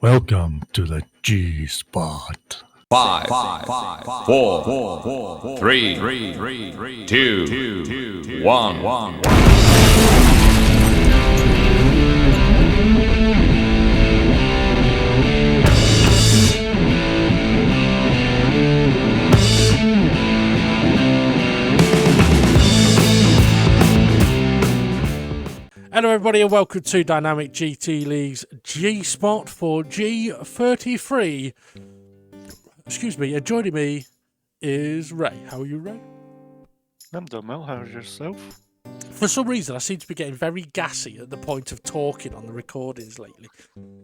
Welcome to the G-Spot. Five, four, three, two, one. Hello everybody and welcome to Dynamic GT League's G-Spot for G33. Excuse me, and joining me is Ray. How are you, Ray? I'm doing well, how's yourself? For some reason I seem to be getting very gassy at the point of talking on the recordings lately.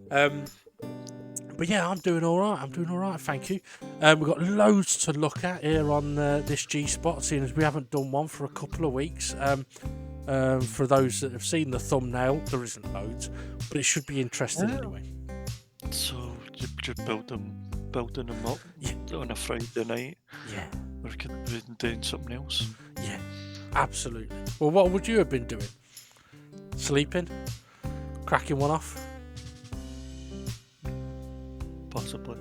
But yeah, I'm doing alright, thank you. We've got loads to look at here on this G-Spot, seeing as we haven't done one for a couple of weeks. For those that have seen the thumbnail, there isn't loads, but it should be interesting anyway. So you're building them up on a Friday night? Yeah. Or could have been doing something else? Yeah, absolutely. Well, what would you have been doing? Sleeping? Cracking one off? Possibly.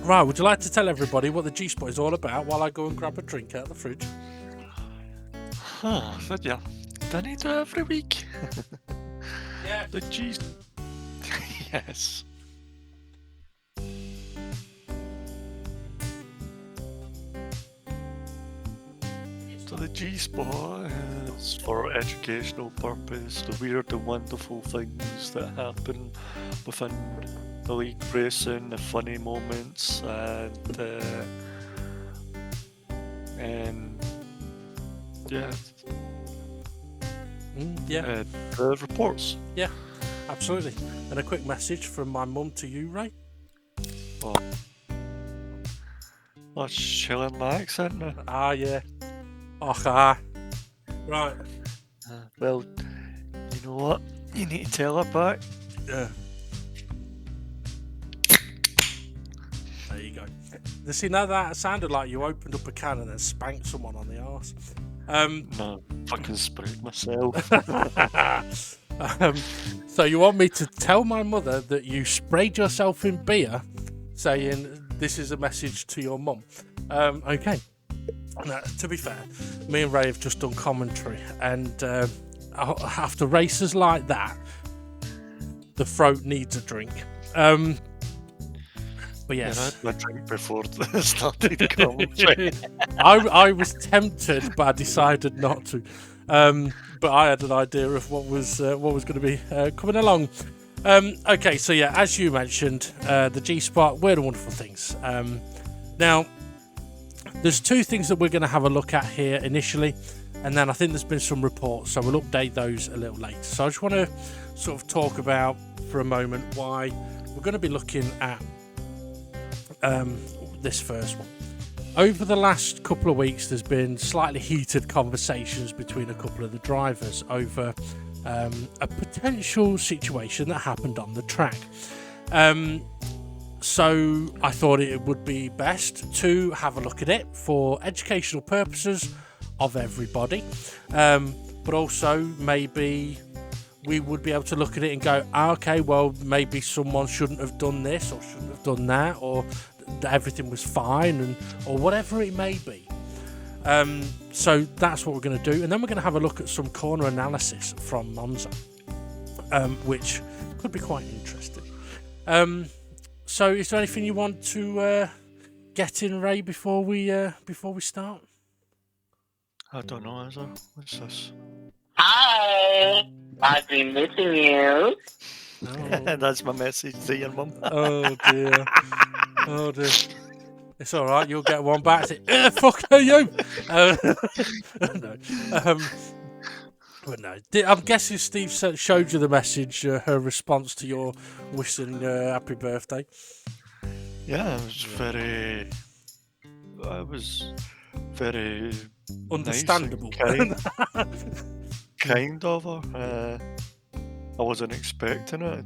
Right, would you like to tell everybody what the G-Spot is all about while I go and grab a drink out of the fridge? Oh, yeah. Don't I do it every week? Yeah. The G's. Yes. So the G-Spot is for educational purpose, the weird and wonderful things that happen within the league racing, the funny moments, and yeah. The reports. Yeah, absolutely. And a quick message from my mum to you, Ray. Oh. That's chilling my accent now. Ah, yeah. Ah. Right. Well, you know what? You need to tell her back. Yeah. There you go. See, now that sounded like you opened up a can and then spanked someone on the arse. No, fucking sprayed myself. So you want me to tell my mother that you sprayed yourself in beer, saying this is a message to your mum? Okay. Now, to be fair, me and Ray have just done commentary, and after races like that, the throat needs a drink. But yes, I had my drink before I started commentary. I was tempted, but I decided not to. But I had an idea of what was going to be coming along. Okay, so yeah, as you mentioned, the G-Spot, weird and wonderful things. Now, there's two things that we're going to have a look at here initially, and then I think there's been some reports, so we'll update those a little later. So I just want to sort of talk about for a moment why we're going to be looking at this first one. Over the last couple of weeks, there's been slightly heated conversations between a couple of the drivers over a potential situation that happened on the track. So I thought it would be best to have a look at it for educational purposes of everybody, but also maybe we would be able to look at it and go, okay, well, maybe someone shouldn't have done this or shouldn't have done that, or everything was fine, or whatever it may be. So that's what we're going to do, and then we're going to have a look at some corner analysis from Monza, which could be quite interesting. So is there anything you want to get in, Ray, before we start? I don't know, is there? What's this? Hi, I've been missing you. Oh. That's my message to your mum. Oh dear. Oh dear. It's all right. You'll get one back. Say, fuck are you? No. But no. I'm guessing Steve showed you the message. Her response to your wishing happy birthday. Yeah, it was very Understandable. Nice and kind of her. I wasn't expecting it.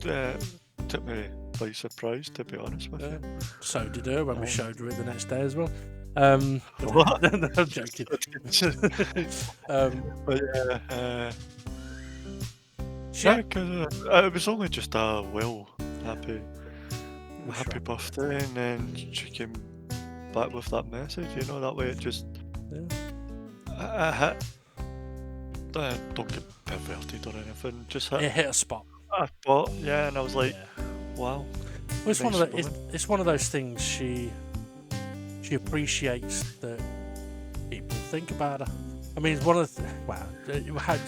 It took me by surprise, to be honest with you. So did her when we showed her it the next day as well. What? No, I'm joking. But yeah, because it was only just a happy Wish happy her birthday, and then she came back with that message. You know, that way it just I hit. Don't get perverted or anything. Just It hit. hit a spot. I thought, yeah, and I was like, wow. Well, it's one of nice the, it's one of those things she appreciates that people think about her. I mean, it's one of the,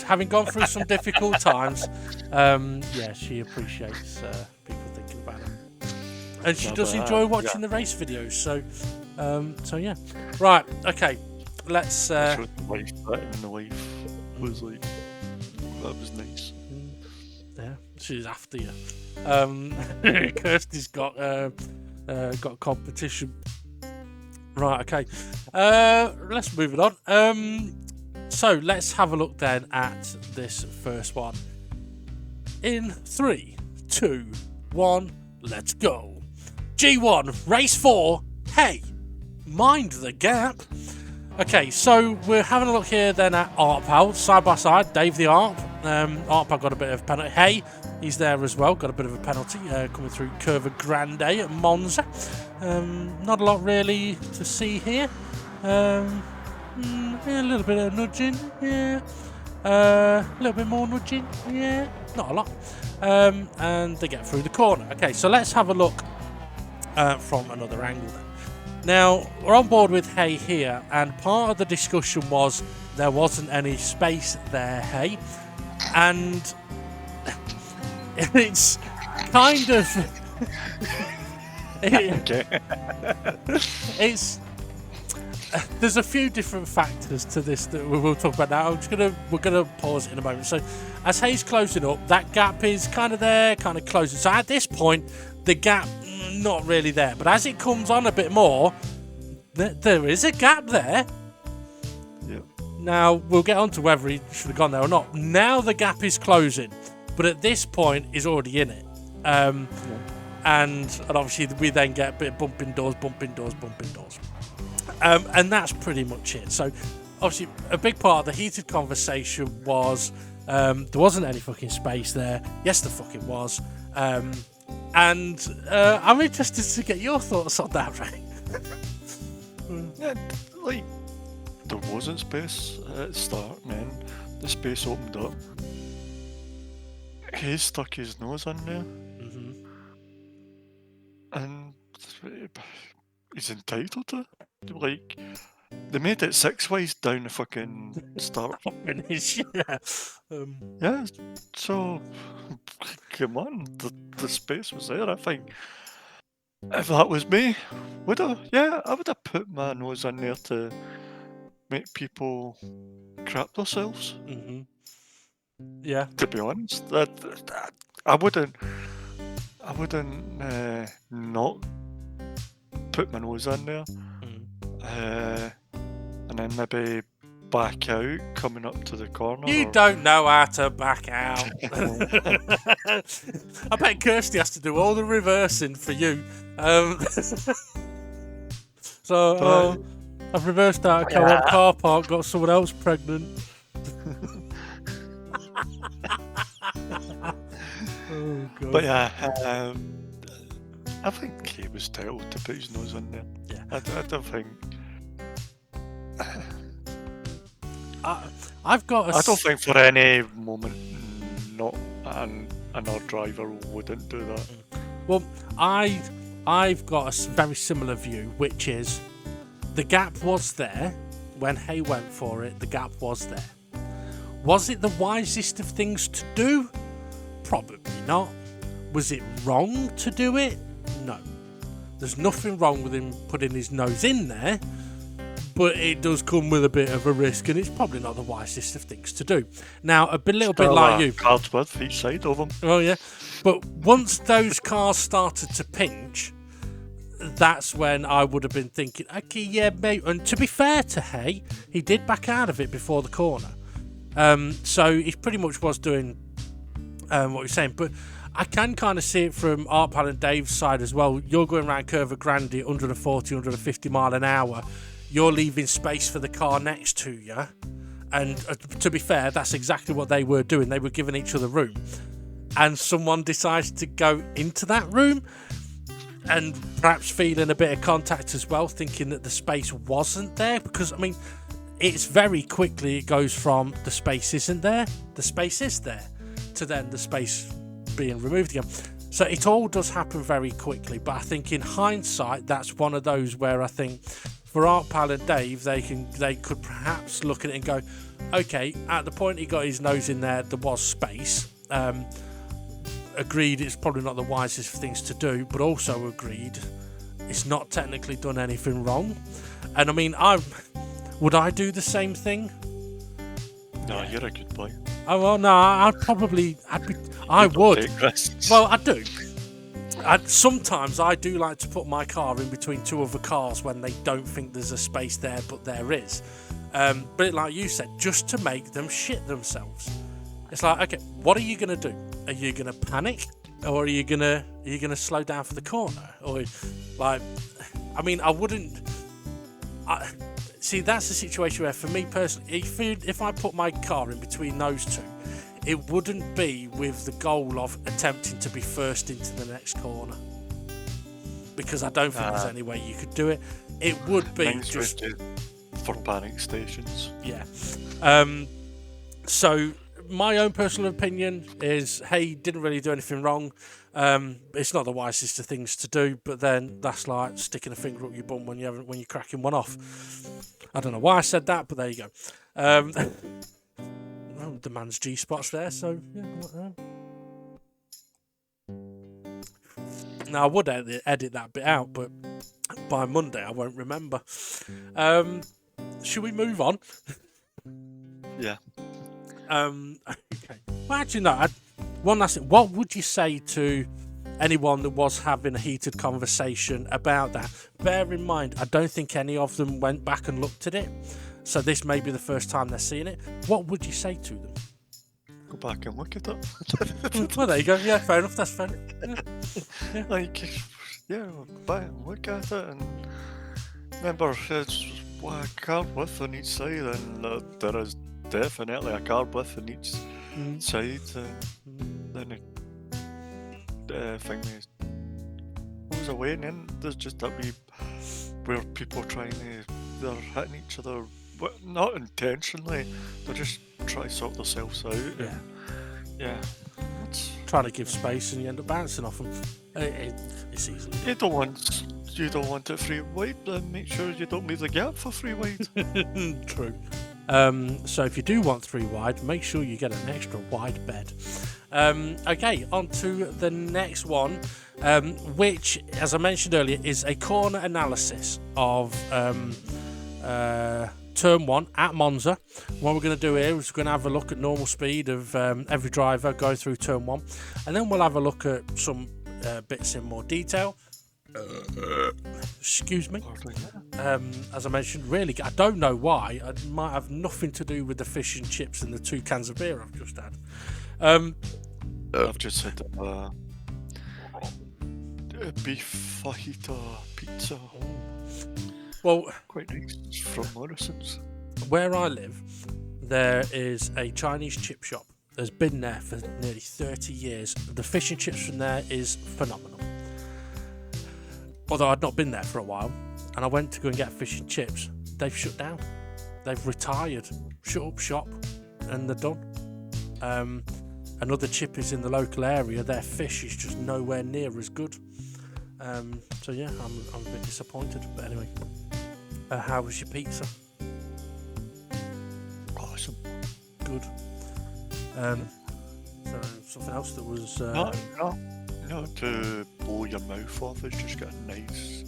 having gone through some difficult times, yeah, she appreciates people thinking about her, and she does enjoy watching the race videos. So yeah, right, okay, let's. I showed the wife that, and the wife was like, that was nice. Yeah, she's after you. Kirsty's got competition. Right, okay. Let's move it on. So let's have a look then at this first one. In 3, 2, 1, let's go. G1, race 4. Hey, mind the gap. Okay, so we're having a look here then at Art Pal, side by side, Dave the Arp. Art Pal got a bit of a penalty. Hey, he's there as well, got a bit of a penalty coming through Curva Grande at Monza. Not a lot really to see here. A little bit of nudging, yeah. A little bit more nudging, yeah. Not a lot. And they get through the corner. Okay, so let's have a look from another angle then. Now, we're on board with Hay here, and part of the discussion was there wasn't any space there, Hay. And it's kind of... it's... There's a few different factors to this that we will talk about now. We're gonna pause it in a moment. So, as Hay's closing up, that gap is kind of there, kind of closing. So at this point, the gap not really there. But as it comes on a bit more, there is a gap there. Yeah. Now we'll get on to whether he should have gone there or not. Now the gap is closing, but at this point, he's already in it. And obviously we then get a bit of bumping doors. And that's pretty much it. So, obviously, a big part of the heated conversation was there wasn't any fucking space there. Yes, there fucking was. And I'm interested to get your thoughts on that, Ray. Yeah, like, there wasn't space at the start, man. The space opened up. He stuck his nose in there. And he's entitled to. Like, they made it 6 ways down the fucking start Finish, yeah. Yeah, so come on, the space was there. I think if that was me, I would have put my nose in there to make people crap themselves. Yeah. To be honest, I wouldn't not put my nose in there. And then maybe back out coming up to the corner. You don't know how to back out. I bet Kirsty has to do all the reversing for you. I've reversed out a co-op car park, got someone else pregnant. Oh, God. But yeah, I think he was entitled to put his nose in there. Yeah. I don't think. I don't think for any moment not another driver wouldn't do that. Well, I've got a very similar view, which is the gap was there when Hay went for it. The gap was there. Was it the wisest of things to do? Probably not. Was it wrong to do it? No. There's nothing wrong with him putting his nose in there, but it does come with a bit of a risk, and it's probably not the wisest of things to do. Now, a little bit like you. Cards worth each side of them. Oh, yeah. But once those cars started to pinch, that's when I would have been thinking, okay, yeah, mate. And to be fair to Hay, he did back out of it before the corner. So he pretty much was doing what you're saying. But I can kind of see it from Art Pal and Dave's side as well. You're going around Curva Grande at 140, 150 mile an hour. You're leaving space for the car next to you. And to be fair, that's exactly what they were doing. They were giving each other room. and someone decides to go into that room and perhaps feeling a bit of contact as well, thinking that the space wasn't there, because I mean, it's very quickly it goes from the space isn't there, the space is there, to then the space being removed again. So it all does happen very quickly, but I think in hindsight, that's one of those where I think for Art Pal and Dave, they could perhaps look at it and go, okay, at the point he got his nose in there was space. Agreed, it's probably not the wisest things to do, but also agreed, it's not technically done anything wrong. And I mean, would I do the same thing? No, you're a good boy. Oh well, no, I would. Take risks. Well, I do. Sometimes I do like to put my car in between two other cars when they don't think there's a space there, but there is. But like you said, just to make them shit themselves. It's like, okay, what are you gonna do? Are you gonna panic, or are you gonna slow down for the corner? Or like, I mean, I wouldn't. See, that's the situation where, for me personally, if I put my car in between those two, it wouldn't be with the goal of attempting to be first into the next corner, because I don't think there's any way you could do it. It would be just for panic stations. Yeah. So my own personal opinion is, hey, didn't really do anything wrong. It's not the wisest of things to do, but then that's like sticking a finger up your bum when you're cracking one off. I don't know why I said that, but there you go. Well, the man's G-Spot's there, so yeah. Now I would edit that bit out, but by Monday I won't remember. Should we move on? Yeah. Okay. Well, actually, no. One last thing. What would you say to anyone that was having a heated conversation about that? Bear in mind, I don't think any of them went back and looked at it, so this may be the first time they're seeing it. What would you say to them? Go back and look at it. Well, there you go. Yeah, fair enough. That's fair. Yeah. Like, yeah, go back and look at it, and remember, it's a card width on each side, and there is definitely a card width on each side, and then the thing goes away, and then there's just that wee where people they're hitting each other, but not intentionally, they just try to sort themselves out. Yeah. Yeah. Trying to give space and you end up bouncing off them. It's easily. You don't want it free wide, then make sure you don't leave the gap for free wide. True. So if you do want 3 wide, make sure you get an extra wide bed. Okay, on to the next one, which, as I mentioned earlier, is a corner analysis of Turn 1 at Monza. What we're going to do here is we're going to have a look at normal speed of every driver going through Turn 1, and then we'll have a look at some bits in more detail. Excuse me. As I mentioned, really, I don't know why. It might have nothing to do with the fish and chips and the 2 cans of beer I've just had. I've just had a beef fajita pizza. Well, quite nice, from Morrison's. Where I live, there is a Chinese chip shop. There's been there for nearly 30 years. The fish and chips from there is phenomenal. Although I'd not been there for a while, and I went to go and get fish and chips, they've shut down. They've retired, shut up shop, and they're done. Another chippies in the local area, their fish is just nowhere near as good. So yeah, I'm a bit disappointed. But anyway, how was your pizza? Awesome. Good. So something else that was... No, to blow your mouth off, it's just got a nice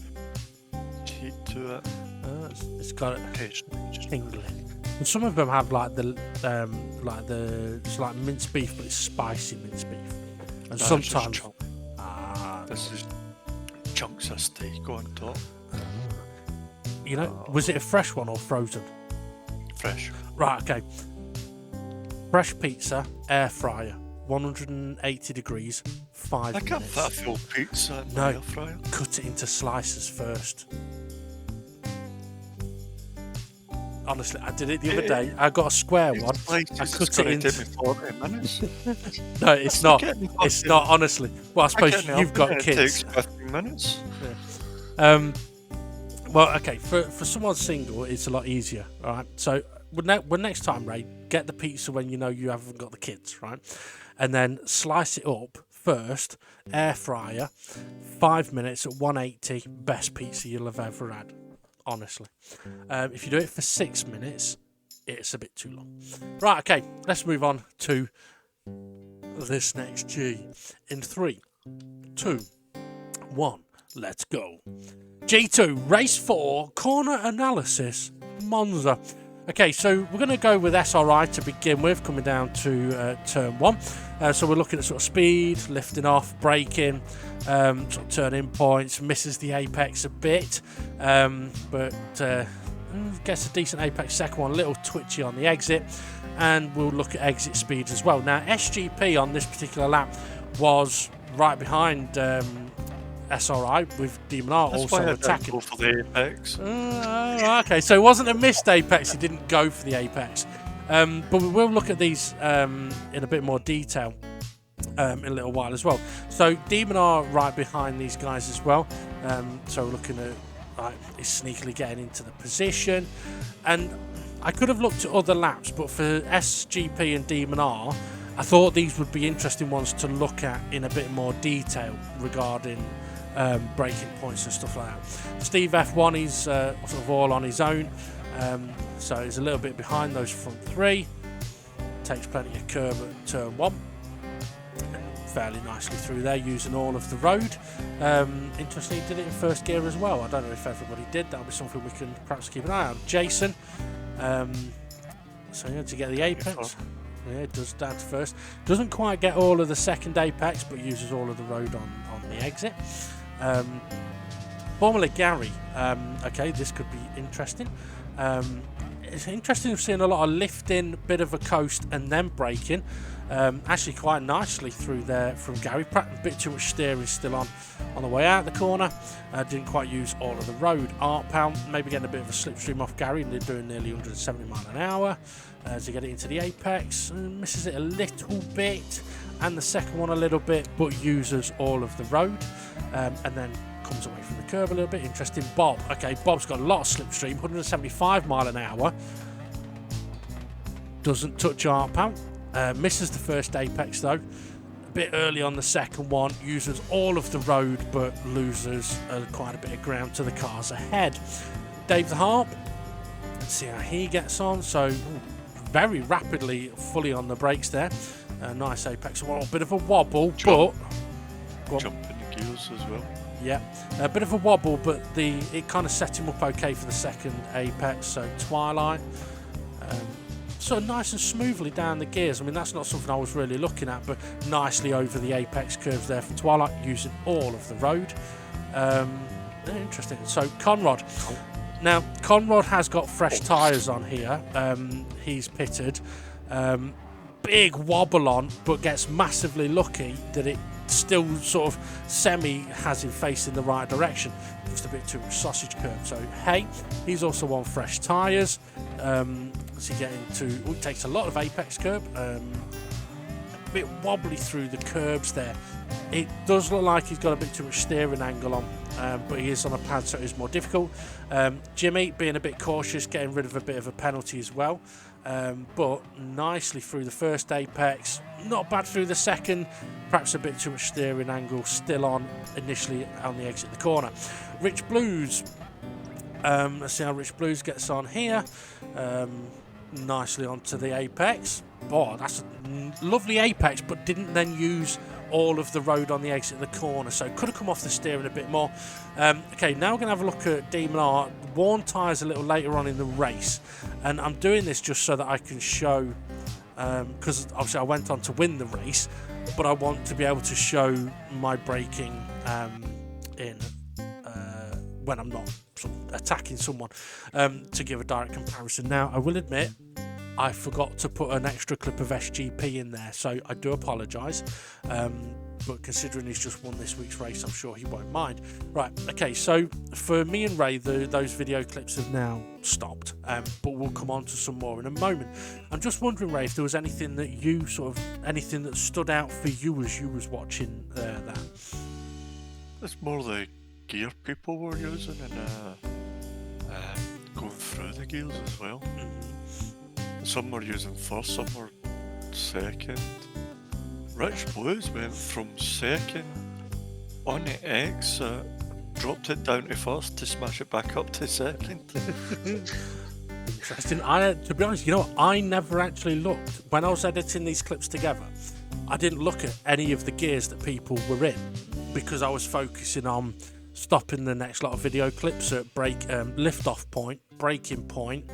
heat to it. It's got Taste. tingling. And some of them have it's like minced beef, but it's spicy minced beef. And sometimes this is chunks of steak on top. You know, was it a fresh one or frozen? Fresh. Right, okay. Fresh pizza, air fryer, 180 degrees, 5 minutes. I can't fit a full pizza in my air fryer. Cut it into slices first. Honestly, I did it the other day. I got a square one. I cut it into. Take me 40 minutes. No, it's not. It's not. Honestly. Well, I suppose you've got It kids. takes 15 minutes. Well, okay. For someone single, it's a lot easier. All right. So when next time, Ray, get the pizza when you know you haven't got the kids, right? And then slice it up first. Air fryer, 5 minutes at 180. Best pizza you'll have ever had. Honestly, if you do it for 6 minutes, it's a bit too long. Right, okay, let's move on to this next G. In 3, 2, 1, let's go. G2, race 4, corner analysis, Monza. Okay, so we're going to go with SRI to begin with, coming down to turn 1. So we're looking at sort of speed, lifting off, braking, sort of turning points, misses the apex a bit, but gets a decent apex second one, a little twitchy on the exit, and we'll look at exit speed as well. Now, SGP on this particular lap was right behind SRI with Demon R also attacking. Go for the apex. Okay, so it wasn't a missed apex, he didn't go for the apex. But we will look at these in a bit more detail in a little while as well. So Demon R right behind these guys as well. So we're looking at he's sneakily getting into the position. And I could have looked at other laps, but for SGP and Demon R, I thought these would be interesting ones to look at in a bit more detail regarding braking points and stuff like that. Steve F1, he's sort of all on his own. So he's a little bit behind those front three. Takes plenty of curve at turn 1. Fairly nicely through there, using all of the road. Interestingly, he did it in first gear as well. I don't know if everybody did. That'll be something we can perhaps keep an eye on. Jason, so yeah, to get the apex. Yeah, it does down to first. Doesn't quite get all of the second apex, but uses all of the road on the exit. Formula Gary. Okay, this could be interesting. It's interesting seeing a lot of lifting, bit of a coast, and then braking. Actually, quite nicely through there from Gary. A bit too much steering still on the way out the corner. Didn't quite use all of the road. Art Pound maybe getting a bit of a slipstream off Gary, and they're doing nearly 170 miles an hour to get it into the apex. Misses it a little bit, and the second one a little bit, but uses all of the road, and then comes away from the curve a little bit. Interesting. Bob. Okay, Bob's got a lot of slipstream, 175 mile an hour. Doesn't touch Art Pound. Misses the first apex though. A bit early on the second one. Uses all of the road, but loses quite a bit of ground to the cars ahead. Dave the Harp. Let's see how he gets on. So very rapidly, fully on the brakes there. Nice apex. Well, a bit of a wobble, but Jump in the gears as well. yeah, a bit of a wobble, but it kind of set him up okay for the second apex. So Twilight, so nice and smoothly down the gears. I mean, that's not something I was really looking at, but nicely over the apex curves there from Twilight, using all of the road. Interesting. So Conrad. Now Conrad has got fresh tyres on here. He's pitted. Big wobble on, but gets massively lucky that it still sort of semi has him facing the right direction. Just a bit too much sausage curve. So hey, he's also on fresh tyres. So getting to it takes a lot of apex curb. A bit wobbly through the curbs there. It does look like he's got a bit too much steering angle on, but he is on a pad, so it is more difficult. Jimmy being a bit cautious, getting rid of a bit of a penalty as well. But nicely through the first apex, not bad through the second, perhaps a bit too much steering angle still on initially on the exit of the corner. Rich Blues, let's see how Rich Blues gets on here. Nicely onto the apex. Boy, that's a lovely apex, but didn't then use all of the road on the exit of the corner, so could have come off the steering a bit more. Okay, now we're going to have a look at Demon R. Worn tyres a little later on in the race, and I'm doing this just so that I can show, because obviously I went on to win the race, but I want to be able to show my braking in when I'm not sort of attacking someone, to give a direct comparison. Now, I will admit, I forgot to put an extra clip of SGP in there, so I do apologise. but considering he's just won this week's race, I'm sure he won't mind. Right, okay, so for me and Ray, those video clips have now stopped, but we'll come on to some more in a moment. I'm just wondering, Ray, if there was anything that anything that stood out for you as you was watching that. It's more the gear people were using and going through the gears as well. Mm-hmm. Some were using first, some were second. Rich Blues went from second on the exit, dropped it down to first to smash it back up to second. Interesting. To be honest, I never actually looked when I was editing these clips together. I didn't look at any of the gears that people were in because I was focusing on stopping the next lot of video clips at lift-off point, braking point,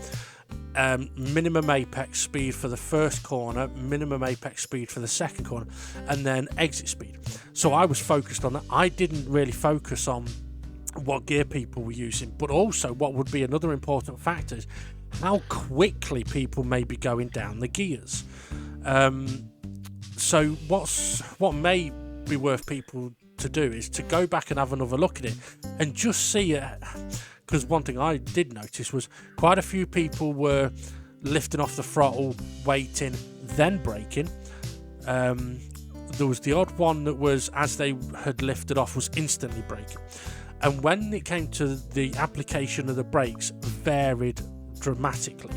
minimum apex speed for the first corner, minimum apex speed for the second corner, and then exit speed. So I was focused on that. I didn't really focus on what gear people were using, but also what would be another important factor is how quickly people may be going down the gears. So what may be worth people to do is to go back and have another look at it and just see it, because one thing I did notice was quite a few people were lifting off the throttle, waiting, then braking. There was the odd one that was, as they had lifted off, was instantly braking. And when it came to the application of the brakes, varied dramatically.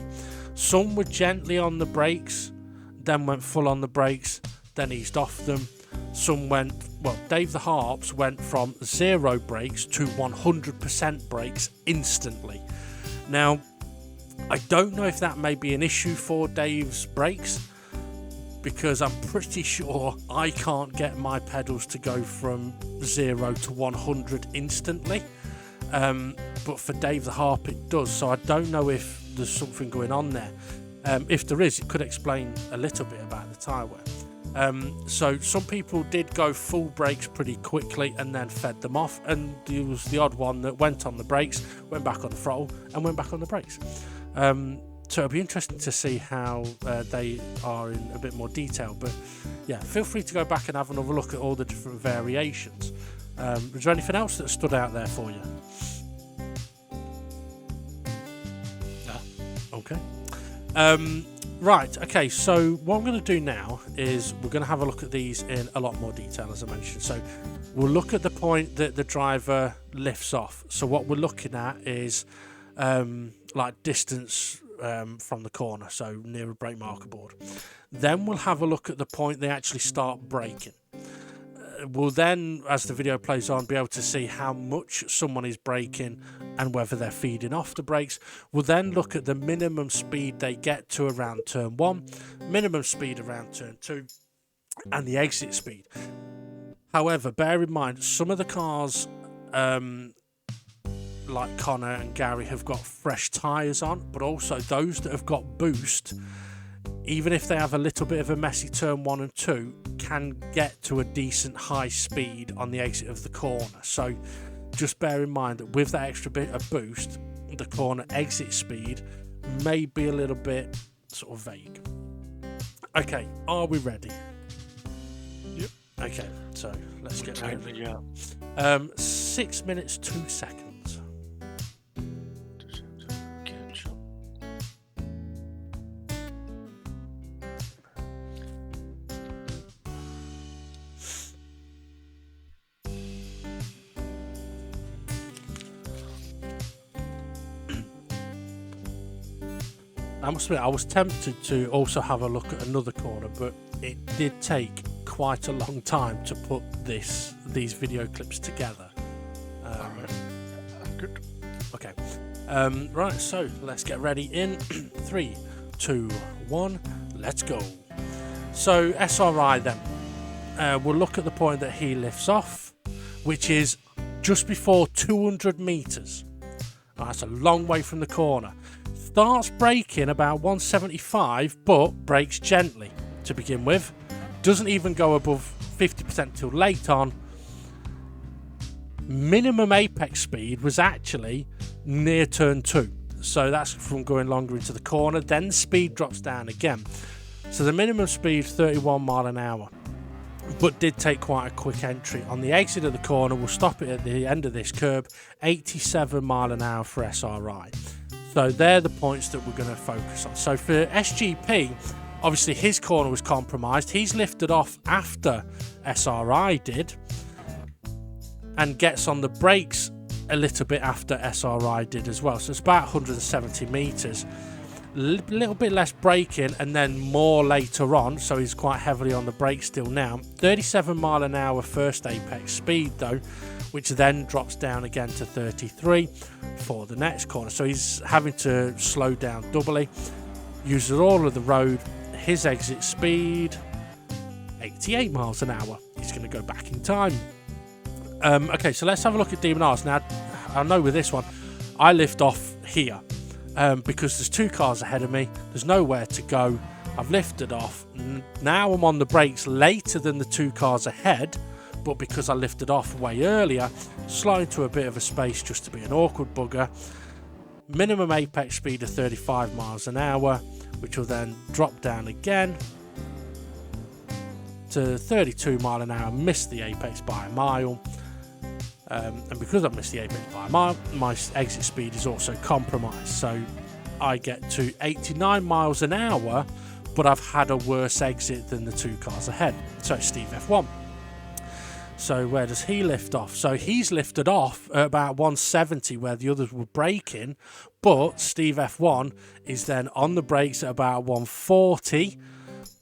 Some were gently on the brakes, then went full on the brakes, then eased off them. Some went, Dave the Harps went from 0 brakes to 100% brakes instantly. Now, I don't know if that may be an issue for Dave's brakes, because I'm pretty sure I can't get my pedals to go from 0 to 100 instantly. But for Dave the Harp it does, so I don't know if there's something going on there. If there is, it could explain a little bit about the tyre wear. So some people did go full brakes pretty quickly and then fed them off, and there was the odd one that went on the brakes, went back on the throttle and went back on the brakes. So it'll be interesting to see how they are in a bit more detail, but yeah, feel free to go back and have another look at all the different variations. Was there anything else that stood out there for you? No. Okay. Right, okay, so what I'm going to do now is we're going to have a look at these in a lot more detail, as I mentioned. So we'll look at the point that the driver lifts off. So what we're looking at is like distance from the corner, so near a brake marker board. Then we'll have a look at the point they actually start braking. We'll then, as the video plays on, be able to see how much someone is braking and whether they're feeding off the brakes. We'll then look at the minimum speed they get to around turn 1, minimum speed around turn 2, and the exit speed. However, bear in mind, some of the cars, like Connor and Gary, have got fresh tyres on, but also those that have got boost, even if they have a little bit of a messy turn 1 and 2, can get to a decent high speed on the exit of the corner. So just bear in mind that with that extra bit of boost, the corner exit speed may be a little bit sort of vague. Okay, are we ready? Yep. Okay, so let's get ready. Yeah. 6 minutes 2 seconds. I must admit, I was tempted to also have a look at another corner, but it did take quite a long time to put these video clips together. Good. Okay. Right, so let's get ready in 3, 2, 1, let's go. So SRI then, we'll look at the point that he lifts off, which is just before 200 metres. Oh, that's a long way from the corner. Starts braking about 175, but brakes gently to begin with. Doesn't even go above 50% till late on. Minimum apex speed was actually near turn 2. So that's from going longer into the corner. Then speed drops down again. So the minimum speed is 31 mile an hour. but did take quite a quick entry. On the exit of the corner, we'll stop it at the end of this curb, 87 mile an hour for SRI. So they're the points that we're going to focus on. So for SGP, obviously his corner was compromised. He's lifted off after SRI did and gets on the brakes a little bit after SRI did as well. So it's about 170 metres. A little bit less braking and then more later on, so he's quite heavily on the brake still now. 37 mile an hour first apex speed though, which then drops down again to 33 for the next corner. So he's having to slow down doubly, uses all of the road. His exit speed, 88 miles an hour. He's going to go back in time. Okay, so let's have a look at Demon R's. Now, I know with this one, I lift off here. Because there's 2 cars ahead of me, there's nowhere to go. I've lifted off. Now I'm on the brakes later than the 2 cars ahead, but because I lifted off way earlier, slowing to a bit of a space just to be an awkward bugger. Minimum apex speed of 35 miles an hour, which will then drop down again to 32 mile an hour. Missed the apex by a mile. And because I've missed the apex by a mile, my exit speed is also compromised. So I get to 89 miles an hour, but I've had a worse exit than the 2 cars ahead. So it's Steve F1. So where does he lift off? So he's lifted off at about 170 where the others were braking, but Steve F1 is then on the brakes at about 140.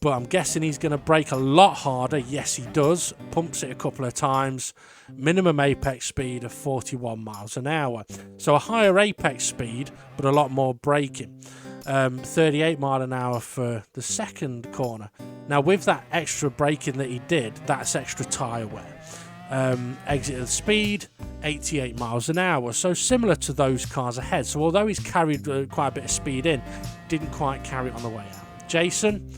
But I'm guessing he's going to brake a lot harder. Yes, he does. Pumps it a couple of times. Minimum apex speed of 41 miles an hour. So a higher apex speed, but a lot more braking. 38 mile an hour for the second corner. Now, with that extra braking that he did, that's extra tyre wear. Exit of speed, 88 miles an hour. So similar to those cars ahead. So although he's carried quite a bit of speed in, didn't quite carry it on the way out. Jason,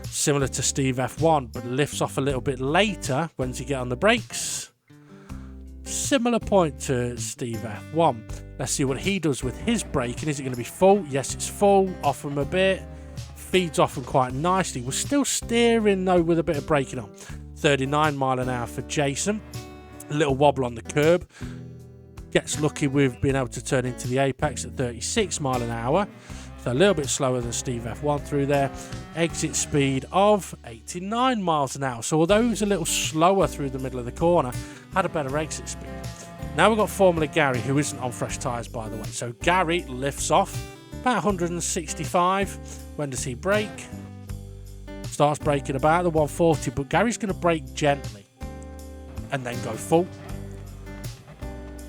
similar to Steve F1, but lifts off a little bit later. When does he get on the brakes? Similar point to Steve F1. Let's see what he does with his braking. Is it going to be full? Yes, it's full. Off him a bit. Feeds off him quite nicely. We're still steering though with a bit of braking on. 39 mile an hour for Jason. A little wobble on the curb. Gets lucky with being able to turn into the apex at 36 mile an hour. So a little bit slower than Steve F1 through there. Exit speed of 89 miles an hour. So although he was a little slower through the middle of the corner, had a better exit speed. Now we've got Formula Gary, who isn't on fresh tyres, by the way. So Gary lifts off about 165. When does he brake? Starts braking about the 140, but Gary's going to brake gently and then go full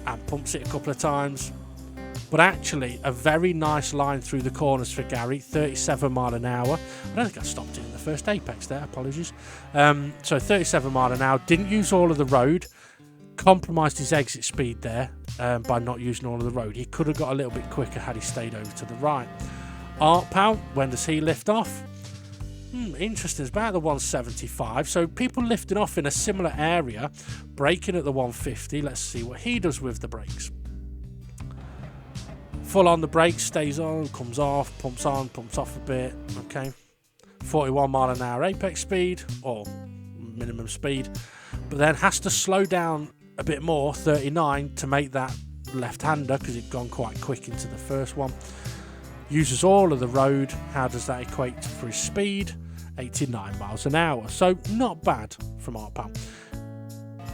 and pumps it a couple of times. But actually, a very nice line through the corners for Gary, 37 mile an hour. I don't think I stopped it in the first apex there, apologies. So 37 mile an hour, didn't use all of the road, compromised his exit speed there by not using all of the road. He could have got a little bit quicker had he stayed over to the right. Art Pal, when does he lift off? Interesting, it's about the 175. So people lifting off in a similar area, braking at the 150. Let's see what he does with the brakes. Full on the brakes, stays on, comes off, pumps on, pumps off a bit. Okay, 41 mile an hour apex speed or minimum speed, but then has to slow down a bit more, 39, to make that left-hander because he'd gone quite quick into the first one. Uses all of the road. How does that equate for his speed? 89 miles an hour. So not bad from Art Pal.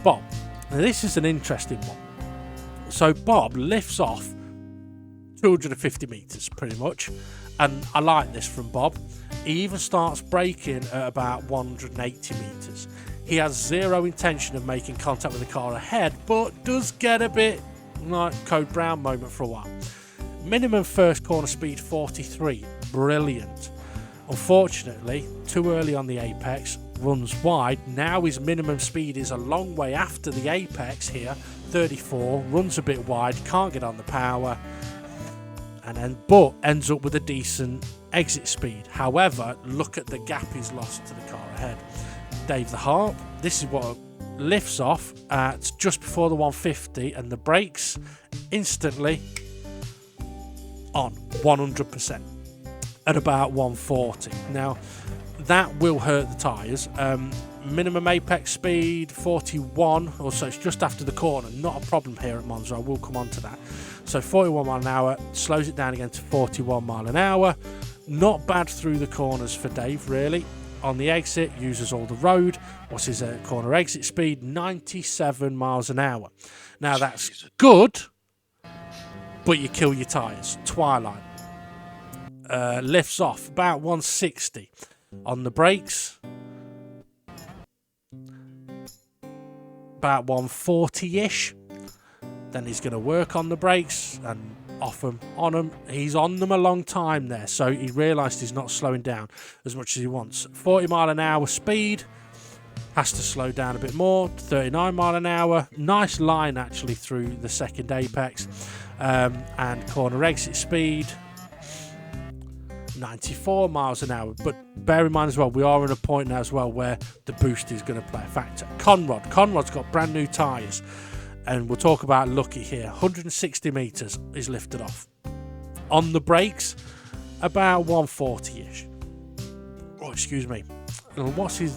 Bob. Now this is an interesting one. So Bob lifts off 250 metres pretty much, and I like this from Bob. He even starts braking at about 180 metres. He has zero intention of making contact with the car ahead, but does get a bit like Code Brown moment for a while. Minimum first corner speed 43, brilliant. Unfortunately, too early on the apex, runs wide. Now his minimum speed is a long way after the apex here, 34, runs a bit wide, can't get on the power, but ends up with a decent exit speed. However, look at the gap he's lost to the car ahead. Dave the Harp, this is what lifts off at just before the 150, and the brakes instantly on 100% at about 140. Now that will hurt the tyres. Minimum apex speed 41, or so it's just after the corner. Not a problem here at Monza. I will come on to that. So 41 mile an hour, slows it down again to 41 mile an hour. Not bad through the corners for Dave, really. On the exit, uses all the road. What's his corner exit speed? 97 miles an hour. Now that's good, but you kill your tyres. Twilight. Lifts off about 160. On the brakes, about 140-ish. Then he's going to work on the brakes and off them, on them. He's on them a long time there, so he realised he's not slowing down as much as he wants. 40 mile an hour speed, has to slow down a bit more. 39 mile an hour, nice line actually through the second apex. And corner exit speed, 94 miles an hour. But bear in mind as well, we are at a point now as well where the boost is going to play a factor. Conrod's got brand new tyres, and we'll talk about Lucky here. 160 metres is lifted off. On the brakes, about 140-ish. Oh, excuse me. And what's his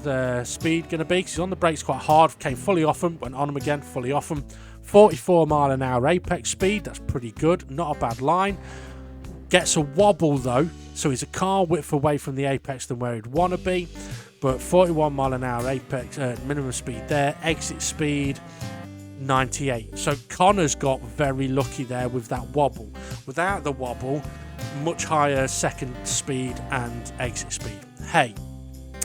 speed going to be? Because he's on the brakes quite hard. Came fully off them, went on them again, fully off them. 44 mile an hour apex speed. That's pretty good. Not a bad line. Gets a wobble though, so he's a car width away from the apex than where he'd want to be. But 41 mile an hour apex minimum speed there. Exit speed 98. So Connor's got very lucky there with that wobble. Without the wobble, much higher second speed and exit speed. Hey,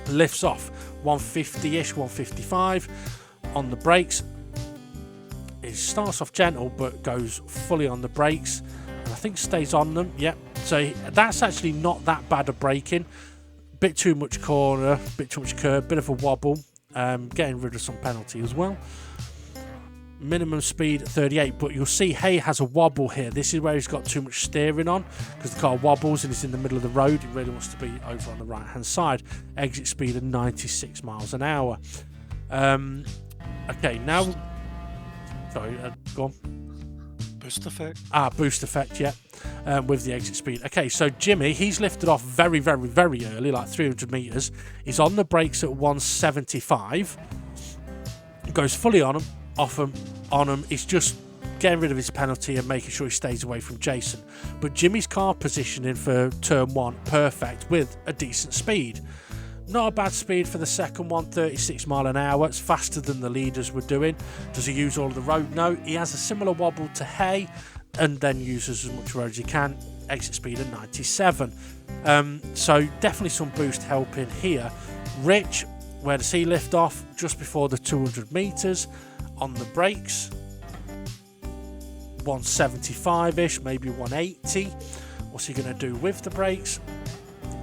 lifts off 150-ish, 155. On the brakes, it starts off gentle but goes fully on the brakes, and I think stays on them. Yep. So that's actually not that bad of braking. Bit too much corner, bit too much curb, bit of a wobble. Getting rid of some penalty as well. Minimum speed 38, but you'll see Hay has a wobble here. This is where he's got too much steering on because the car wobbles and he's in the middle of the road. He really wants to be over on the right hand side. Exit speed of 96 miles an hour. Okay, now sorry, go on. Boost effect. Boost effect, yeah. With the exit speed. Okay, so Jimmy, he's lifted off very, very, very early, like 300 metres. He's on the brakes at 175. Goes fully on him, off him, on him. He's just getting rid of his penalty and making sure he stays away from Jason. But Jimmy's car positioning for turn one, perfect, with a decent speed. Not a bad speed for the second one, 36 mile an hour. It's faster than the leaders were doing. Does he use all of the road? No. He has a similar wobble to Hay and then uses as much road as he can. Exit speed of 97. So definitely some boost helping here. Rich, where does he lift off? Just before the 200 metres. On the brakes, 175-ish, maybe 180. What's he going to do with the brakes?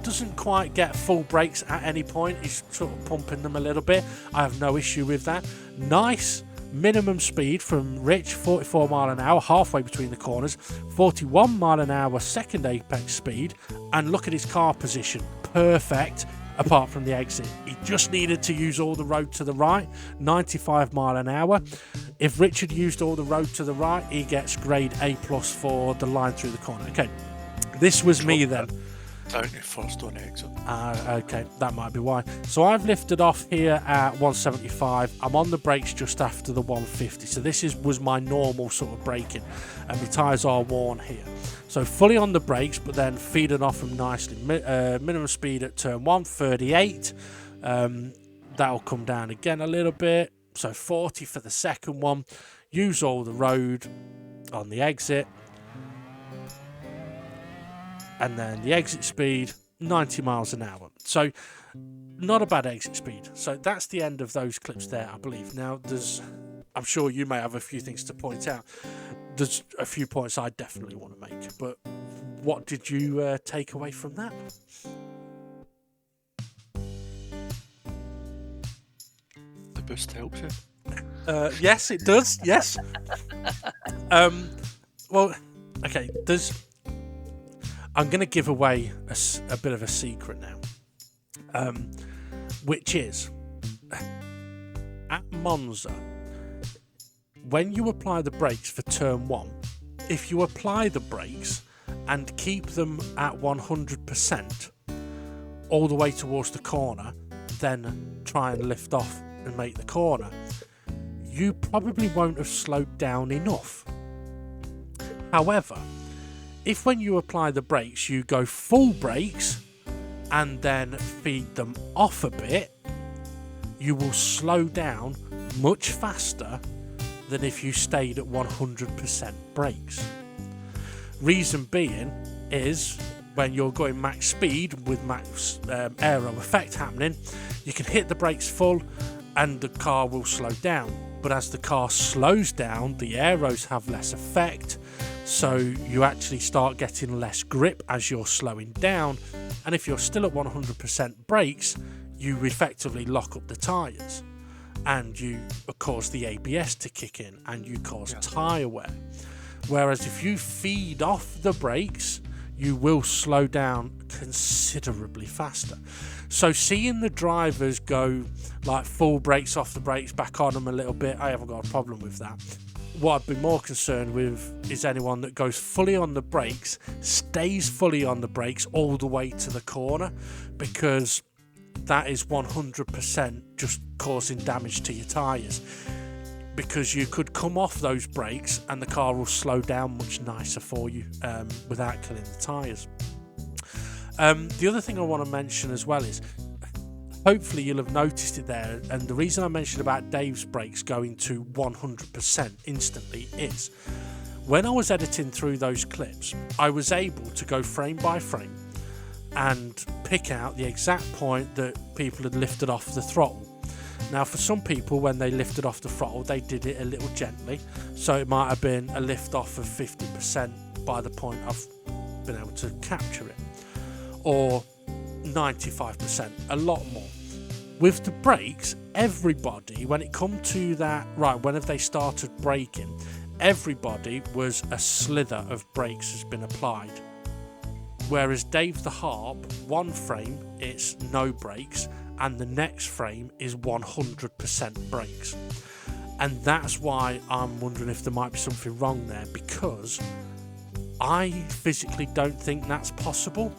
Doesn't quite get full brakes at any point. He's sort of pumping them a little bit. I have no issue with that. Nice minimum speed from Rich, 44 mile an hour, halfway between the corners. 41 mile an hour second apex speed. And look at his car position. Perfect, apart from the exit. He just needed to use all the road to the right. 95 mile an hour. If Richard used all the road to the right, he gets grade A+ for the line through the corner. Okay, this was me then. Down your first on exit. Okay, that might be why. So I've lifted off here at 175. I'm on the brakes just after the 150. So this was my normal sort of braking, and my tyres are worn here. So fully on the brakes, but then feeding off them nicely. Minimum speed at turn 1, 38. That'll come down again a little bit. So 40 for the second one. Use all the road on the exit. And then the exit speed, 90 miles an hour. So not a bad exit speed. So that's the end of those clips there, I believe. Now, I'm sure you may have a few things to point out. There's a few points I definitely want to make. But what did you take away from that? The boost helps you. Yes, it does. Yes. Well, okay. I'm going to give away a bit of a secret now, which is at Monza, when you apply the brakes for turn 1, if you apply the brakes and keep them at 100% all the way towards the corner, then try and lift off and make the corner, you probably won't have slowed down enough. However, if when you apply the brakes you go full brakes and then feed them off a bit, you will slow down much faster than if you stayed at 100% brakes. Reason being is when you're going max speed with max aero effect happening, you can hit the brakes full and the car will slow down. But as the car slows down, the aeros have less effect, so you actually start getting less grip as you're slowing down. And if you're still at 100% brakes, you effectively lock up the tyres, and you cause the ABS to kick in, and you cause tyre wear. Whereas if you feed off the brakes, you will slow down considerably faster. So seeing the drivers go like full brakes off the brakes, back on them a little bit, I haven't got a problem with that. What I'd be more concerned with is anyone that goes fully on the brakes, stays fully on the brakes all the way to the corner, because that is 100% just causing damage to your tyres. Because you could come off those brakes and the car will slow down much nicer for you without killing the tyres. The other thing I want to mention as well is, hopefully you'll have noticed it there, and the reason I mentioned about Dave's brakes going to 100% instantly is, when I was editing through those clips, I was able to go frame by frame and pick out the exact point that people had lifted off the throttle. Now, for some people, when they lifted off the throttle, they did it a little gently, so it might have been a lift off of 50% by the point I've been able to capture it, or 95%, a lot more. With the brakes, everybody, when it come to that, right, when have they started braking, everybody was a slither of brakes has been applied. Whereas Dave the Harp, one frame, it's no brakes, and the next frame is 100% brakes. And that's why I'm wondering if there might be something wrong there, because I physically don't think that's possible.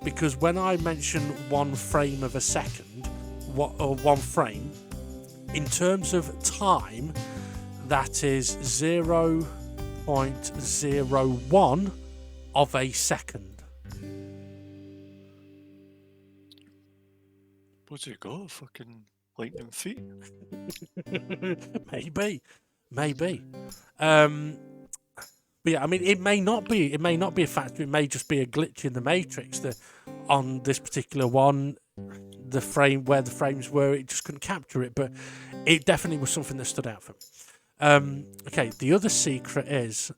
Because when I mention one frame of a second, or one frame, in terms of time, that is 0.01 of a second. What's it got? Fucking lightning feet? Maybe. But yeah, I mean, it may not be a factor. It may just be a glitch in the matrix that on this particular one, the frame where the frames were, it just couldn't capture it. But it definitely was something that stood out for me. Okay, the other secret is,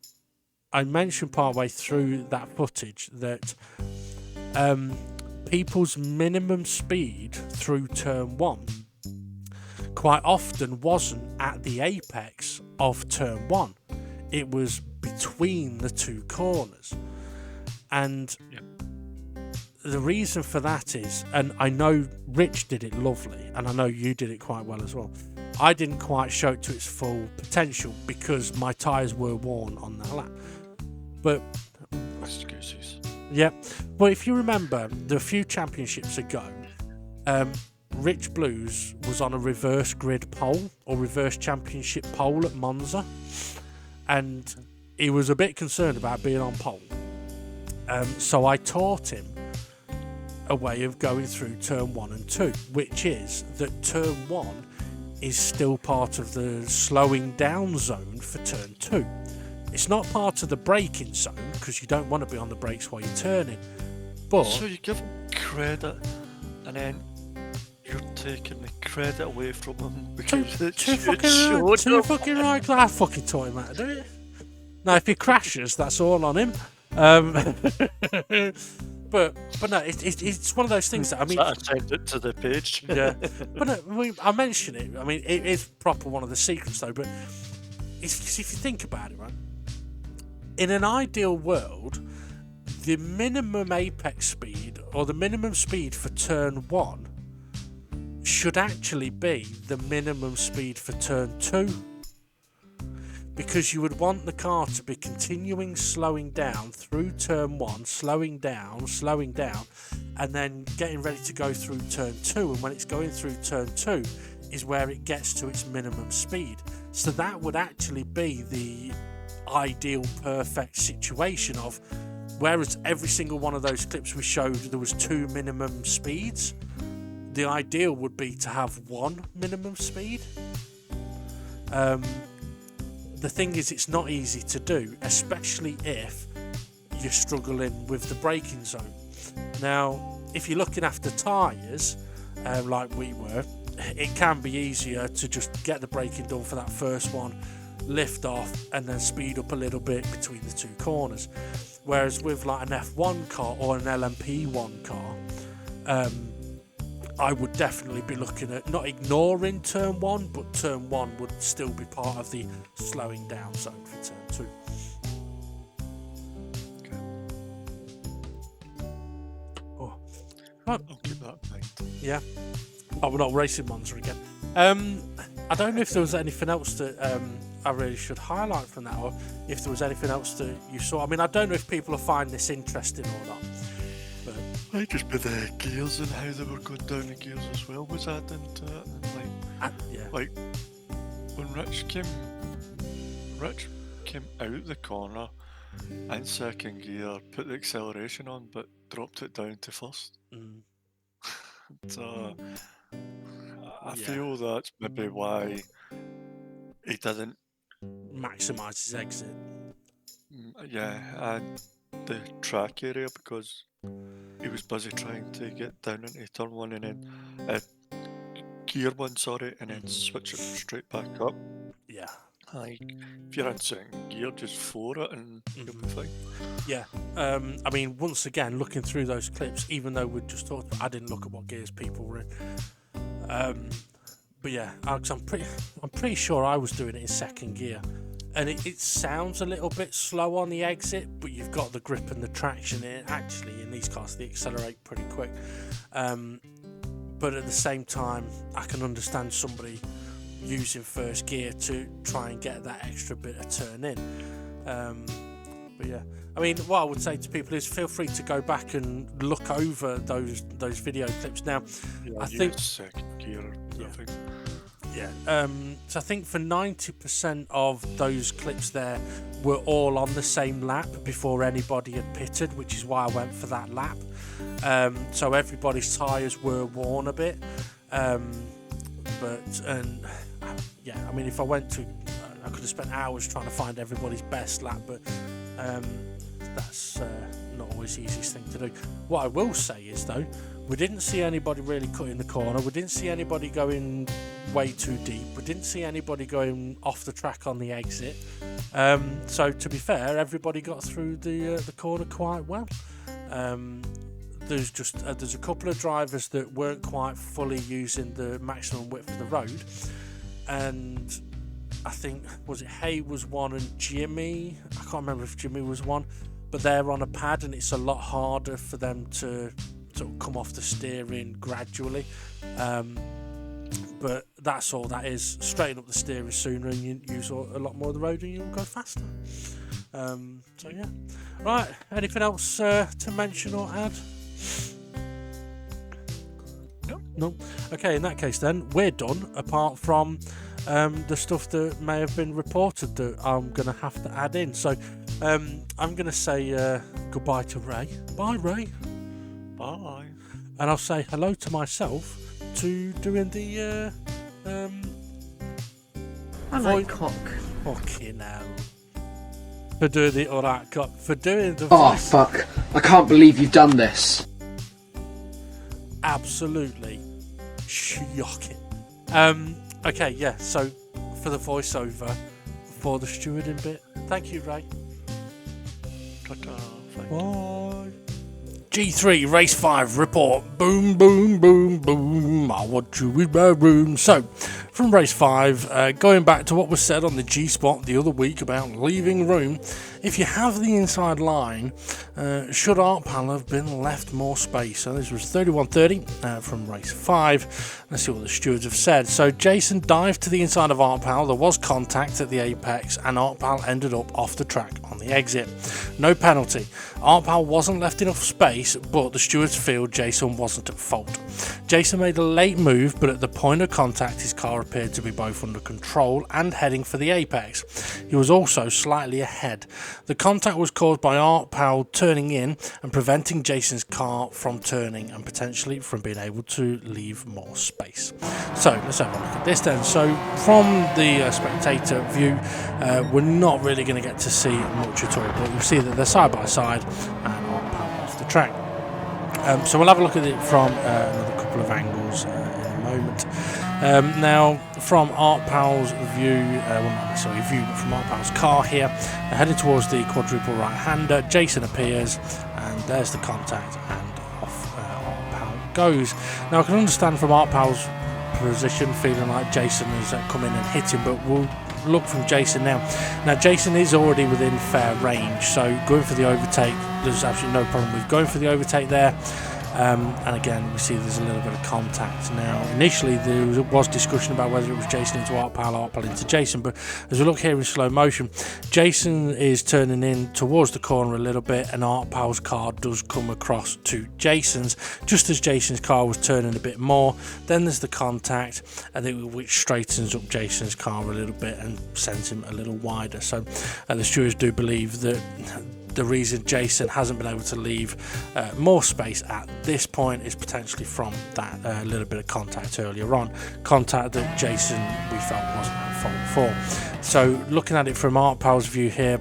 I mentioned partway through that footage that people's minimum speed through turn one quite often wasn't at the apex of turn one. It was between the two corners. And the reason for that is, and I know Rich did it lovely, and I know you did it quite well as well, I didn't quite show it to its full potential because my tyres were worn on that lap. But Excuses. yeah, but if you remember, a few championships ago, Rich Blues was on a reverse grid pole or reverse championship pole at Monza, and he was a bit concerned about being on pole. So I taught him a way of going through turn 1 and 2, which is that turn 1 is still part of the slowing down zone for turn 2. It's not part of the braking zone because you don't want to be on the brakes while you're turning. But so you give him credit, and then you're taking the credit away from him because too fucking right. I fucking taught him how to do it. Now, if he crashes, that's all on him. But no, it's one of those things that, I mean, I sent it to the page. Yeah, but no, I mention it. I mean, it is proper one of the secrets though. But if you think about it, right, in an ideal world, the minimum apex speed or the minimum speed for turn 1 should actually be the minimum speed for turn 2. because you would want the car to be continuing slowing down through turn 1, slowing down, and then getting ready to go through turn 2. And when it's going through turn 2 is where it gets to its minimum speed. So that would actually be the ideal perfect situation of, whereas every single one of those clips we showed there was 2 minimum speeds, the ideal would be to have 1 minimum speed. The thing is, it's not easy to do, especially if you're struggling with the braking zone. Now, if you're looking after tyres, like we were, it can be easier to just get the braking done for that first one, lift off, and then speed up a little bit between the 2 corners. Whereas with like an F1 car or an LMP1 car, I would definitely be looking at not ignoring turn 1, but turn 1 would still be part of the slowing down zone for turn 2. Okay. Oh. I'll keep that in mind. Yeah. Oh, we're not racing Monza again. I don't know if there was anything else that I really should highlight from that, or if there was anything else that you saw. I mean, I don't know if people are finding this interesting or not. But I just with the gears and how they were going down the gears as well was adding to it. And yeah. like when Rich came out the corner in second gear, put the acceleration on, but dropped it down to first. So I feel that's maybe why he didn't maximise his exit. And the track area, because he was busy trying to get down into turn 1 and then gear 1, and then switch it straight back up. Yeah. Like, if you're in second gear, just floor it and you'll be fine. Yeah. I mean, once again, looking through those clips, even though we just talked, I didn't look at what gears people were in. But yeah, Alex, I'm pretty sure I was doing it in second gear, and it sounds a little bit slow on the exit, but you've got the grip and the traction in it. Actually, in these cars, they accelerate pretty quick. But at the same time, I can understand somebody using first gear to try and get that extra bit of turn in. But yeah, I mean, what I would say to people is feel free to go back and look over those video clips. Now, I think second gear. Yeah. I think. Yeah. So I think for 90% of those clips there were all on the same lap before anybody had pitted, which is why I went for that lap. So everybody's tyres were worn a bit. Yeah, I mean, if I went to, I could have spent hours trying to find everybody's best lap, but that's not always the easiest thing to do. What I will say is, though, we didn't see anybody really cutting the corner. We didn't see anybody going way too deep. We didn't see anybody going off the track on the exit. So to be fair, everybody got through the corner quite well. There's a couple of drivers that weren't quite fully using the maximum width of the road, and I think Hay was one and Jimmy. I can't remember if Jimmy was one, but they're on a pad, and it's a lot harder for them to sort of come off the steering gradually. But that's all that is. Straighten up the steering sooner, and you use a lot more of the road, and you'll go faster. So yeah, right. Anything else to mention or add? No. Okay, in that case then, we're done, apart from the stuff that may have been reported that I'm going to have to add in. So I'm going to say goodbye to Ray. Bye, Ray. Bye. And I'll say hello to myself to doing the... Hello, cock. Fucking hell. For doing the... Alright, cock. For doing the Oh, voice. fuck. I can't believe you've done this. Absolutely shocking. Okay, yeah, so for the voiceover for the stewarding bit, thank you, Ray. Ta-ta. Bye. G3 Race 5 report. Boom, boom, boom, boom. I want you in my room. So, from race 5, going back to what was said on the G-Spot the other week about leaving room. If you have the inside line, should Artpal have been left more space? So this was 31.30 from race 5. Let's see what the stewards have said. So Jason dived to the inside of Artpal. There was contact at the apex, and Artpal ended up off the track on the exit. No penalty. Artpal wasn't left enough space, but the stewards feel Jason wasn't at fault. Jason made a late move, but at the point of contact, his car appeared to be both under control and heading for the apex. He was also slightly ahead. The contact was caused by Artpal turning in and preventing Jason's car from turning and potentially from being able to leave more space. So let's have a look at this then. So from the spectator view, we're not really going to get to see much at all, but you'll see that they're side by side and Artpal off the track. So we'll have a look at it from another couple of angles in a moment. Now, from Artpal's view, well, not necessarily view, but from Artpal's car here, they're headed towards the quadruple right-hander. Jason appears, and there's the contact, and off Artpal goes. Now, I can understand from Artpal's position feeling like Jason has come in and hit him, but we'll look from Jason now. Now, Jason is already within fair range, so going for the overtake, there's absolutely no problem with going for the overtake there. And again, we see there's a little bit of contact. Now, initially there was discussion about whether it was Jason into Artpal into Jason, but as we look here in slow motion, Jason is turning in towards the corner a little bit, and Artpal's car does come across to Jason's, just as Jason's car was turning a bit more. Then there's the contact, which straightens up Jason's car a little bit and sends him a little wider. So the stewards do believe that the reason Jason hasn't been able to leave more space at this point is potentially from that little bit of contact earlier on. Contact that Jason, we felt, wasn't at fault for. So looking at it from Artpal's view here,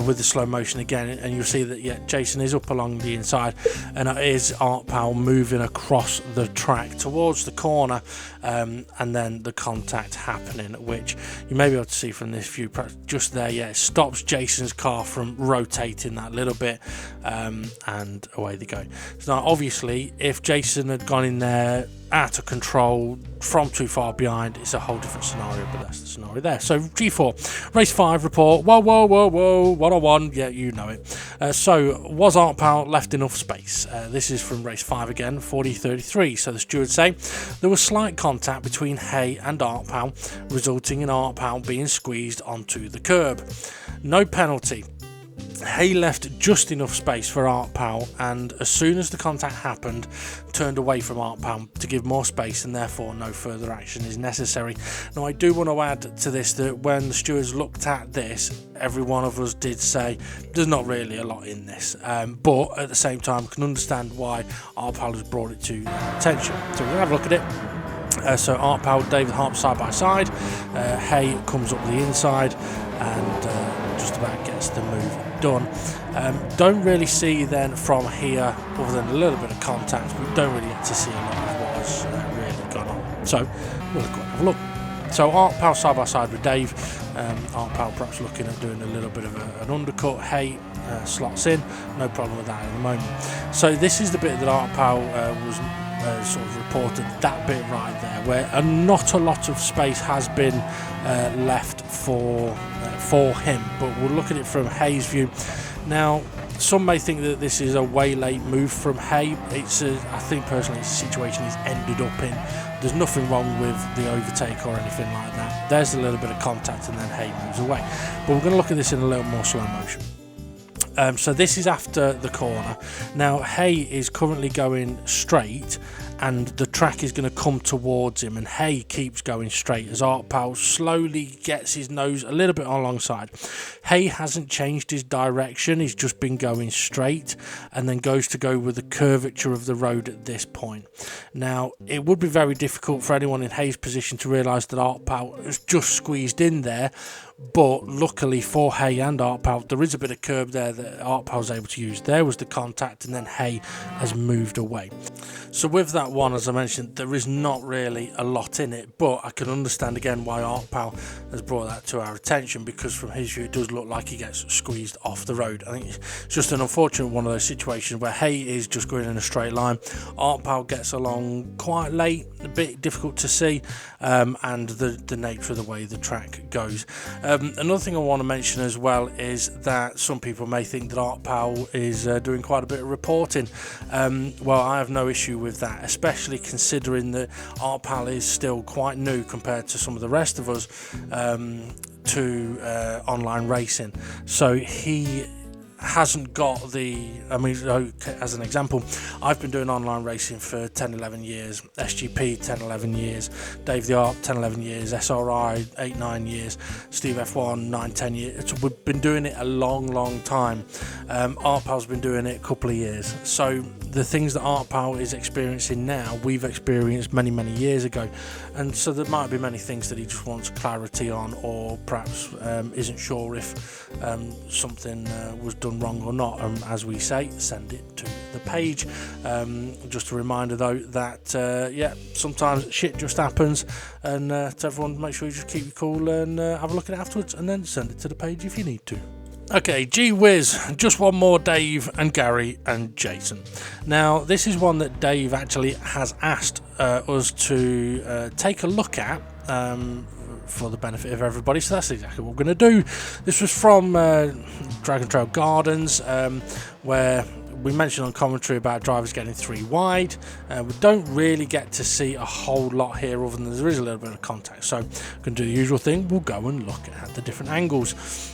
with the slow motion again, and you'll see that Jason is up along the inside, and it is Artpal moving across the track towards the corner, and then the contact happening, which you may be able to see from this view just there. It stops Jason's car from rotating that little bit, and away they go. So now obviously if Jason had gone in there out of control from too far behind, it's a whole different scenario, but that's the scenario there. So G4 race 5 report. Whoa 101, yeah, you know it. So was Artpal left enough space? This is from race 5 again, 40.33. So the stewards say there was slight contact between Hay and Artpal, resulting in Artpal being squeezed onto the curb. No penalty. Hay left just enough space for Artpal, and as soon as the contact happened, turned away from Artpal to give more space, and therefore no further action is necessary. Now, I do want to add to this that when the stewards looked at this, every one of us did say there's not really a lot in this, but at the same time can understand why Artpal has brought it to attention. So we're going to have a look at it. So Artpal, David Harp side by side. Hay comes up the inside and just about gets the move done. Don't really see then from here, other than a little bit of contact, we don't really get to see a lot of what has really gone on. So we'll go and have a look. So Artpal side by side with Dave. Artpal perhaps looking at doing a little bit of an undercut. Hay slots in, no problem with that at the moment. So this is the bit that Artpal was sort of reported, that bit right there, where not a lot of space has been left for him, but we'll look at it from Hay's view. Now, some may think that this is a way late move from Hay. I think personally it's a situation he's ended up in. There's nothing wrong with the overtake or anything like that. There's a little bit of contact and then Hay moves away. But we're going to look at this in a little more slow motion. So this is after the corner. Now Hay is currently going straight, and the track is going to come towards him, and Hay keeps going straight as Artpal slowly gets his nose a little bit alongside. Hay hasn't changed his direction, he's just been going straight and then goes to go with the curvature of the road at this point. Now it would be very difficult for anyone in Hay's position to realise that Artpal has just squeezed in there, But luckily for Hay and Artpal, there is a bit of curb there that Artpal was able to use. There was the contact, and then Hay has moved away. So with that one, as I mentioned, there is not really a lot in it, but I can understand again why Artpal has brought that to our attention, because from his view it does look like he gets squeezed off the road. I think it's just an unfortunate one of those situations where Hay is just going in a straight line. Artpal gets along quite late, a bit difficult to see, and the nature of the way the track goes. Another thing I want to mention as well is that some people may think that Artpal is doing quite a bit of reporting. Well, I have no issue with that, especially considering that Artpal is still quite new compared to some of the rest of us to online racing. So he hasn't got the, I mean, as an example, I've been doing online racing for 10-11 years, SGP 10-11 years, Dave the Art 10-11 years, SRI 8-9 years, Steve F1 9-10 years. We've been doing it a long time. Artpal's been doing it a couple of years, so the things that Artpal is experiencing now, we've experienced many years ago, and so there might be many things that he just wants clarity on, or perhaps isn't sure if something was done wrong or not. As we say, send it to the page. Just a reminder though that yeah, sometimes shit just happens, and to everyone, make sure you just keep it cool and have a look at it afterwards, and then send it to the page if you need to. Okay, gee whiz, just one more Dave and Gary and Jason. Now, this is one that Dave actually has asked us to take a look at for the benefit of everybody, so that's exactly what we're going to do. This was from Dragon Trail Gardens, where we mentioned on commentary about drivers getting 3 wide. We don't really get to see a whole lot here, other than there is a little bit of contact, so we're going to do the usual thing. We'll go and look at the different angles.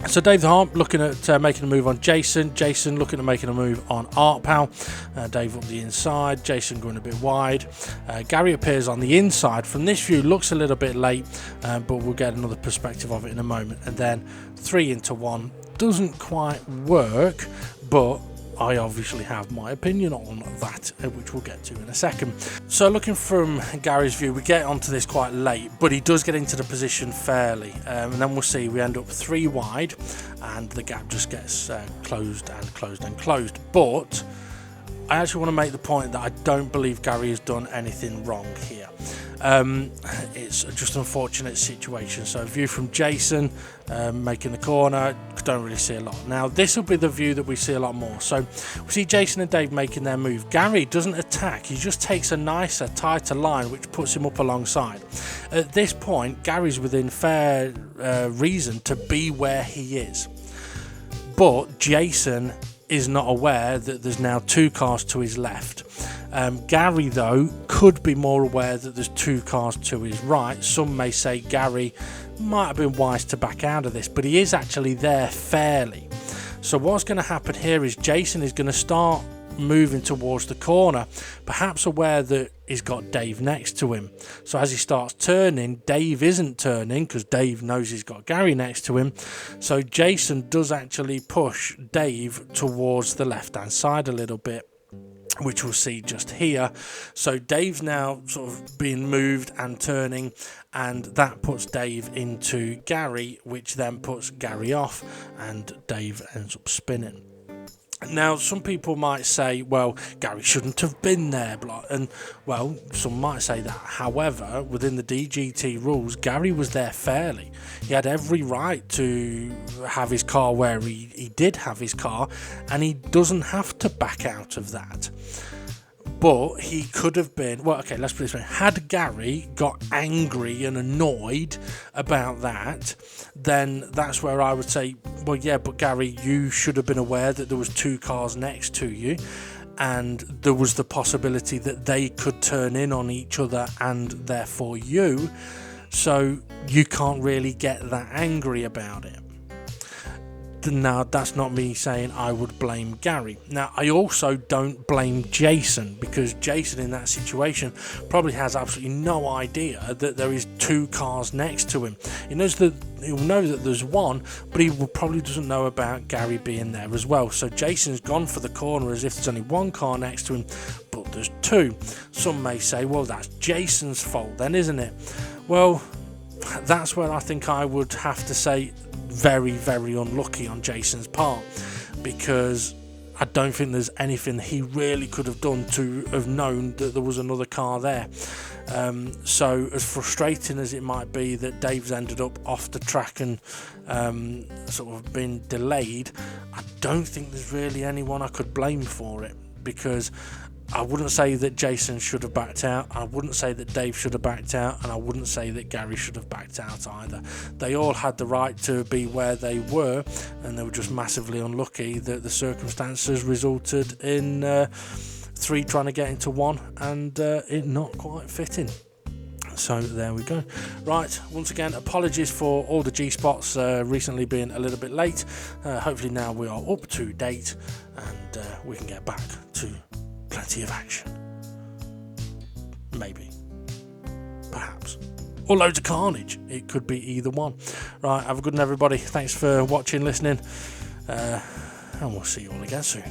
So Dave the Harp looking at making a move on Jason. Jason looking at making a move on Artpal. Dave up the inside. Jason going a bit wide. Gary appears on the inside. From this view, looks a little bit late, but we'll get another perspective of it in a moment. And then 3 into 1 doesn't quite work, but I obviously have my opinion on that, which we'll get to in a second. So looking from Gary's view, we get onto this quite late, but he does get into the position fairly, and then we'll see we end up 3 wide, and the gap just gets closed and closed and closed. But I actually want to make the point that I don't believe Gary has done anything wrong here. It's just an unfortunate situation. So view from Jason making the corner, don't really see a lot. Now this will be the view that we see a lot more. So we see Jason and Dave making their move. Gary doesn't attack, he just takes a nicer, tighter line, which puts him up alongside. At this point, Gary's within fair reason to be where he is, but Jason is not aware that there's now 2 cars to his left. Gary, though, could be more aware that there's 2 cars to his right. Some may say Gary might have been wise to back out of this, but he is actually there fairly. So what's going to happen here is Jason is going to start moving towards the corner, perhaps aware that he's got Dave next to him. So as he starts turning, Dave isn't turning because Dave knows he's got Gary next to him. So Jason does actually push Dave towards the left hand side a little bit, which we'll see just here. So Dave's now sort of being moved and turning, and that puts Dave into Gary, which then puts Gary off, and Dave ends up spinning. Now, some people might say, well, Gary shouldn't have been there, and well, some might say that. However, within the DGT rules, Gary was there fairly. He had every right to have his car where he did have his car, and he doesn't have to back out of that. But he could have been, well, okay, let's put it this way. Had Gary got angry and annoyed about that, then that's where I would say, well, yeah, but Gary, you should have been aware that there was 2 cars next to you, and there was the possibility that they could turn in on each other and therefore you, so you can't really get that angry about it. Now, that's not me saying I would blame Gary. Now, I also don't blame Jason, because Jason in that situation probably has absolutely no idea that there is 2 cars next to him. He'll know that there's 1, but he probably doesn't know about Gary being there as well. So Jason's gone for the corner as if there's only 1 car next to him, but there's 2. Some may say, well, that's Jason's fault then, isn't it? Well, that's where I think I would have to say very, very unlucky on Jason's part, because I don't think there's anything he really could have done to have known that there was another car there. So as frustrating as it might be that Dave's ended up off the track and sort of been delayed, I don't think there's really anyone I could blame for it, because I wouldn't say that Jason should have backed out, I wouldn't say that Dave should have backed out, and I wouldn't say that Gary should have backed out either. They all had the right to be where they were, and they were just massively unlucky that the circumstances resulted in 3 trying to get into 1 and it not quite fitting. So there we go. Right, once again, apologies for all the G-spots recently being a little bit late. Hopefully now we are up to date and we can get back to plenty of action. Maybe. Perhaps. Or loads of carnage. It could be either one. Right, have a good one, everybody. Thanks for watching, listening. And we'll see you all again soon.